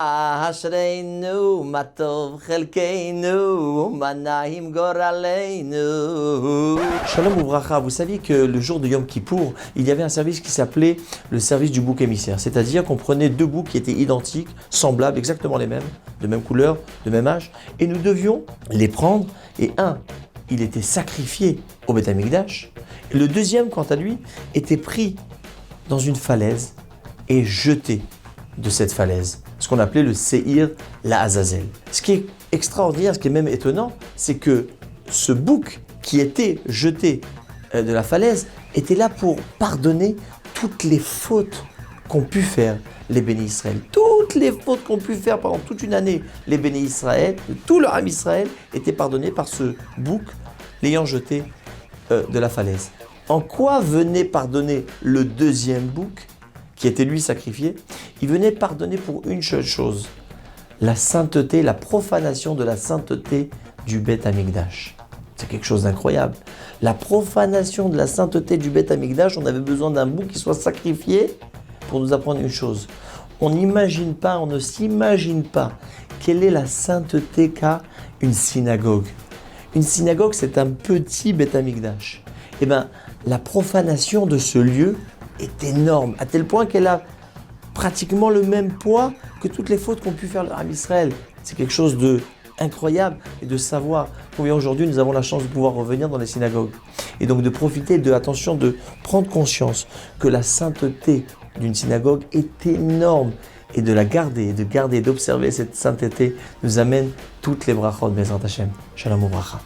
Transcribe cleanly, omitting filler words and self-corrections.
Ashreinu matov chelkeinu manahim goraleinu. Shalom Ouvracha, vous saviez que le jour de Yom Kippour, il y avait un service qui s'appelait le service du bouc émissaire. C'est-à-dire qu'on prenait deux boucs qui étaient identiques, semblables, exactement les mêmes, de même couleur, de même âge, et nous devions les prendre, et un, il était sacrifié au Beth Amikdash, et le deuxième, quant à lui, était pris dans une falaise et jeté de cette falaise, ce qu'on appelait le Seir la Azazel. Ce qui est extraordinaire, ce qui est même étonnant, c'est que ce bouc qui était jeté de la falaise était là pour pardonner toutes les fautes qu'ont pu faire les bénis Israël. Toutes les fautes qu'ont pu faire pendant toute une année les bénis Israël, tout leur âme Israël, étaient pardonnées par ce bouc l'ayant jeté de la falaise. En quoi venait pardonner le deuxième bouc qui était lui sacrifié? Il venait pardonner pour une seule chose, la sainteté, la profanation de la sainteté du Beth Amikdash. C'est quelque chose d'incroyable. La profanation de la sainteté du Beth Amikdash, on avait besoin d'un bouc qui soit sacrifié pour nous apprendre une chose. On n'imagine pas, on ne s'imagine pas quelle est la sainteté qu'a une synagogue. Une synagogue, c'est un petit Beth Amikdash. Eh bien, la profanation de ce lieu est énorme, à tel point qu'elle a pratiquement le même poids que toutes les fautes qu'ont pu faire le Ham Israël. C'est quelque chose d'incroyable, et de savoir combien aujourd'hui nous avons la chance de pouvoir revenir dans les synagogues. Et donc de profiter de prendre conscience que la sainteté d'une synagogue est énorme, et de la garder, d'observer cette sainteté nous amène toutes les brachot Bezrat Hashem. Shalom Ouvracha.